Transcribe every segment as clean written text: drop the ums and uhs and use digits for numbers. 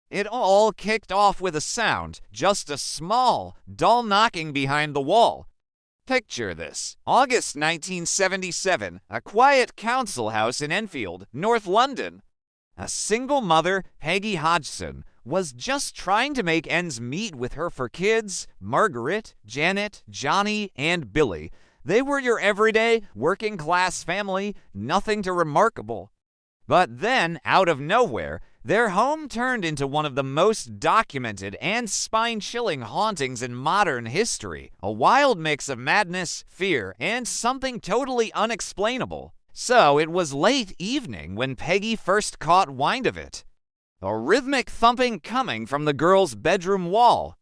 It all kicked off with a sound, just a small, dull knocking behind the wall. Picture this. August 1977, a quiet council house in Enfield, North London. A single mother, Peggy Hodgson, was just trying to make ends meet with her four kids, Margaret, Janet, Johnny, and Billy. They were your everyday, working-class family, nothing too remarkable. But then, out of nowhere, their home turned into one of the most documented and spine-chilling hauntings in modern history. A wild mix of madness, fear, and something totally unexplainable. So it was late evening when Peggy first caught wind of it. A rhythmic thumping coming from the girls' bedroom wall.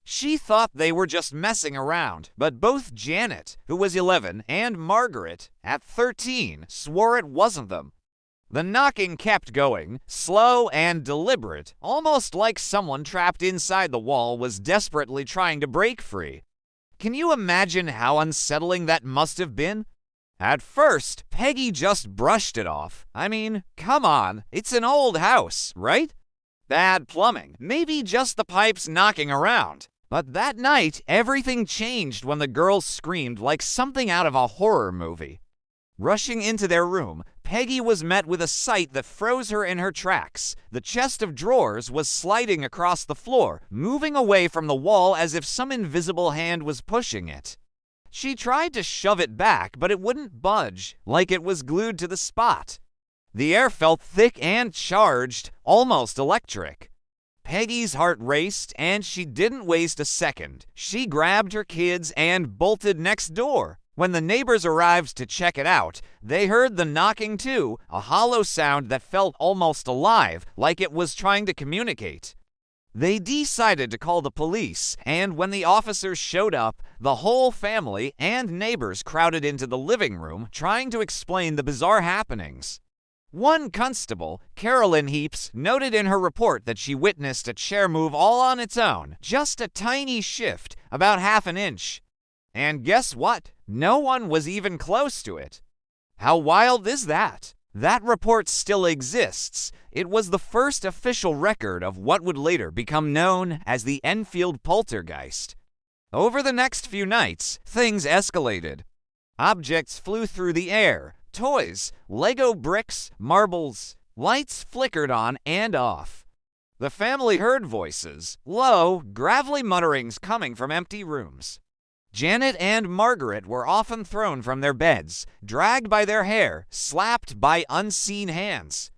She thought they were just messing around, but both Janet, who was 11, and Margaret, at 13, swore it wasn't them. The knocking kept going, slow and deliberate, almost like someone trapped inside the wall was desperately trying to break free. Can you imagine how unsettling that must have been? At first, Peggy just brushed it off. I mean, come on, it's an old house, right? Bad plumbing, maybe just the pipes knocking around. But that night, everything changed when the girls screamed like something out of a horror movie. Rushing into their room, Peggy was met with a sight that froze her in her tracks. The chest of drawers was sliding across the floor, moving away from the wall as if some invisible hand was pushing it. She tried to shove it back, but it wouldn't budge, like it was glued to the spot. The air felt thick and charged, almost electric. Peggy's heart raced, and she didn't waste a second. She grabbed her kids and bolted next door. When the neighbors arrived to check it out, they heard the knocking too, a hollow sound that felt almost alive, like it was trying to communicate. They decided to call the police, and when the officers showed up, the whole family and neighbors crowded into the living room, trying to explain the bizarre happenings. One constable, Carolyn Heaps, noted in her report that she witnessed a chair move all on its own, just a tiny shift, about half an inch. And guess what? No one was even close to it. How wild is that? That report still exists. It was the first official record of what would later become known as the Enfield Poltergeist. Over the next few nights, things escalated. Objects flew through the air. Toys, Lego bricks, marbles, lights flickered on and off. The family heard voices, low, gravelly mutterings coming from empty rooms. Janet and Margaret were often thrown from their beds, dragged by their hair, slapped by unseen hands.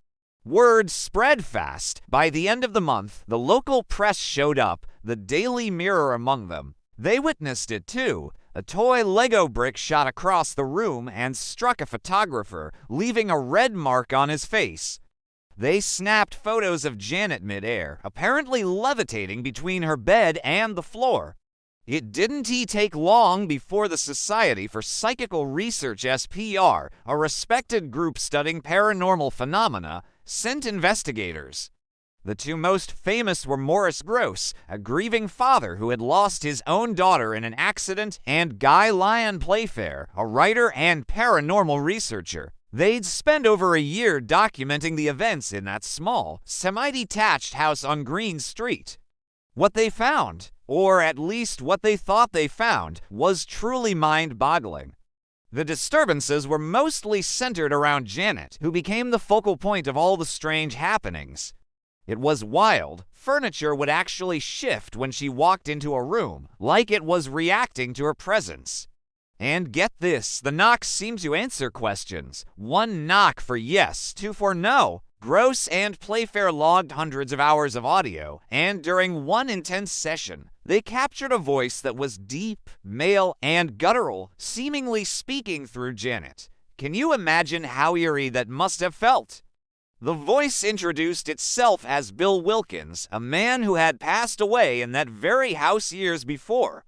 Word spread fast. By the end of the month, the local press showed up, the Daily Mirror among them. They witnessed it too. A toy Lego brick shot across the room and struck a photographer, leaving a red mark on his face. They snapped photos of Janet midair, apparently levitating between her bed and the floor. It didn't take long before the Society for Psychical Research (SPR), a respected group studying paranormal phenomena, sent investigators. The two most famous were Maurice Grosse, a grieving father who had lost his own daughter in an accident, and Guy Lyon Playfair, a writer and paranormal researcher. They'd spend over a year documenting the events in that small, semi-detached house on Green Street. What they found, or at least what they thought they found, was truly mind-boggling. The disturbances were mostly centered around Janet, who became the focal point of all the strange happenings. It was wild. Furniture would actually shift when she walked into a room, like it was reacting to her presence. And get this, the knocks seemed to answer questions. One knock for yes, two for no. Grosse and Playfair logged hundreds of hours of audio, and during one intense session, they captured a voice that was deep, male, and guttural, seemingly speaking through Janet. Can you imagine how eerie that must have felt? The voice introduced itself as Bill Wilkins, a man who had passed away in that very house years before.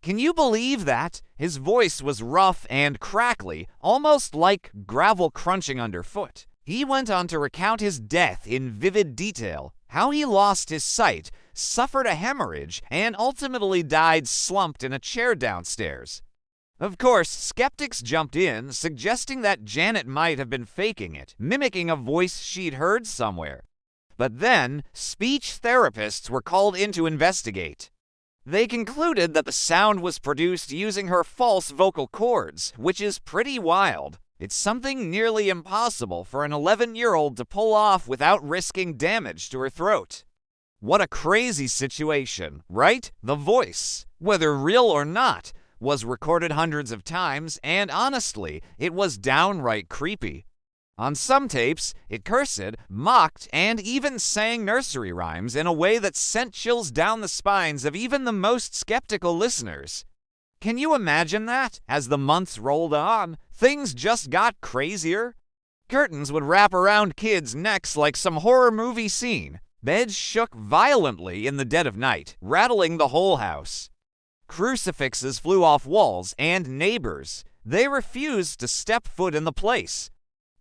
Can you believe that? His voice was rough and crackly, almost like gravel crunching underfoot. He went on to recount his death in vivid detail, how he lost his sight, suffered a hemorrhage, and ultimately died slumped in a chair downstairs. Of course, skeptics jumped in, suggesting that Janet might have been faking it, mimicking a voice she'd heard somewhere. But then, speech therapists were called in to investigate. They concluded that the sound was produced using her false vocal cords, which is pretty wild. It's something nearly impossible for an 11-year-old to pull off without risking damage to her throat. What a crazy situation, right? The voice, whether real or not, was recorded hundreds of times, and honestly, it was downright creepy. On some tapes, it cursed, mocked, and even sang nursery rhymes in a way that sent chills down the spines of even the most skeptical listeners. Can you imagine that? As the months rolled on, things just got crazier. Curtains would wrap around kids' necks like some horror movie scene. Beds shook violently in the dead of night, rattling the whole house. Crucifixes flew off walls, and neighbors, they refused to step foot in the place.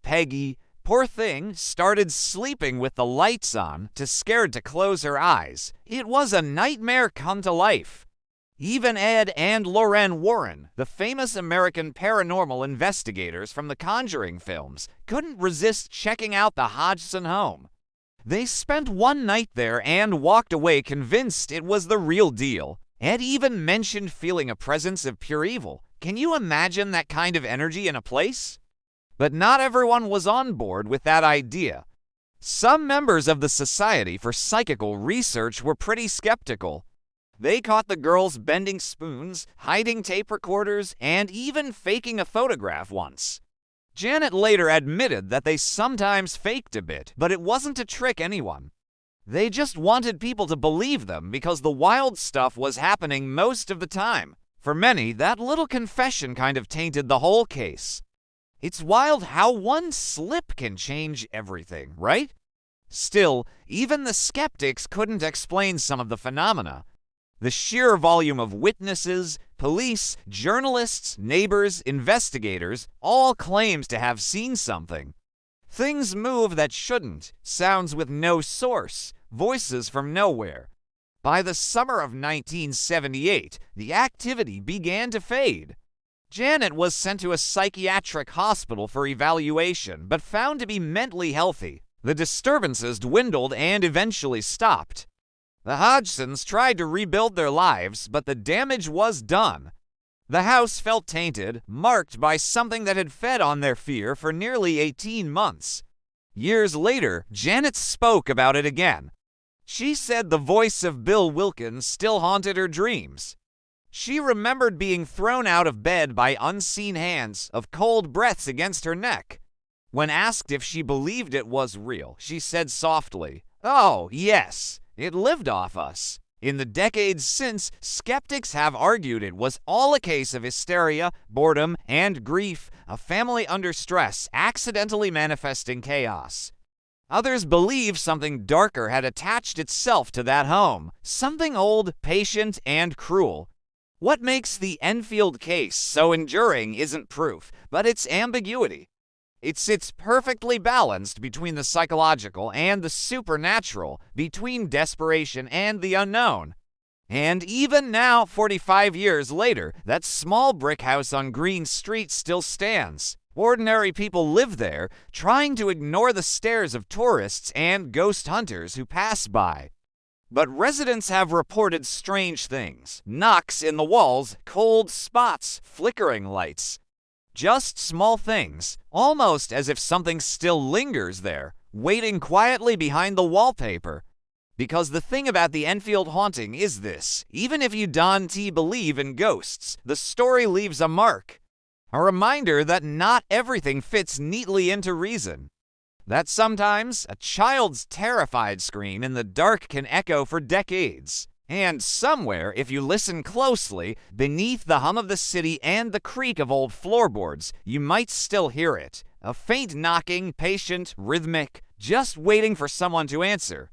Peggy, poor thing, started sleeping with the lights on, too scared to close her eyes. It was a nightmare come to life. Even Ed and Lorraine Warren, the famous American paranormal investigators from the Conjuring films, couldn't resist checking out the Hodgson home. They spent one night there and walked away convinced it was the real deal. Ed even mentioned feeling a presence of pure evil. Can you imagine that kind of energy in a place? But not everyone was on board with that idea. Some members of the Society for Psychical Research were pretty skeptical. They caught the girls bending spoons, hiding tape recorders, and even faking a photograph once. Janet later admitted that they sometimes faked a bit, but it wasn't to trick anyone. They just wanted people to believe them because the wild stuff was happening most of the time. For many, that little confession kind of tainted the whole case. It's wild how one slip can change everything, right? Still, even the skeptics couldn't explain some of the phenomena. The sheer volume of witnesses, police, journalists, neighbors, investigators all claimed to have seen something. Things move that shouldn't, sounds with no source, voices from nowhere. By the summer of 1978, the activity began to fade. Janet was sent to a psychiatric hospital for evaluation, but found to be mentally healthy. The disturbances dwindled and eventually stopped. The Hodgsons tried to rebuild their lives, but the damage was done. The house felt tainted, marked by something that had fed on their fear for nearly 18 months. Years later, Janet spoke about it again. She said the voice of Bill Wilkins still haunted her dreams. She remembered being thrown out of bed by unseen hands, of cold breaths against her neck. When asked if she believed it was real, she said softly, "Oh, yes, it lived off us." In the decades since, skeptics have argued it was all a case of hysteria, boredom, and grief, a family under stress accidentally manifesting chaos. Others believe something darker had attached itself to that home, something old, patient, and cruel. What makes the Enfield case so enduring isn't proof, but its ambiguity. It sits perfectly balanced between the psychological and the supernatural, between desperation and the unknown. And even now, 45 years later, that small brick house on Green Street still stands. Ordinary people live there, trying to ignore the stares of tourists and ghost hunters who pass by. But residents have reported strange things. Knocks in the walls, cold spots, flickering lights. Just small things, almost as if something still lingers there, waiting quietly behind the wallpaper. Because the thing about the Enfield haunting is this: even if you don't believe in ghosts, the story leaves a mark. A reminder that not everything fits neatly into reason. That sometimes a child's terrified scream in the dark can echo for decades. And somewhere, if you listen closely, beneath the hum of the city and the creak of old floorboards, you might still hear it. A faint knocking, patient, rhythmic, just waiting for someone to answer.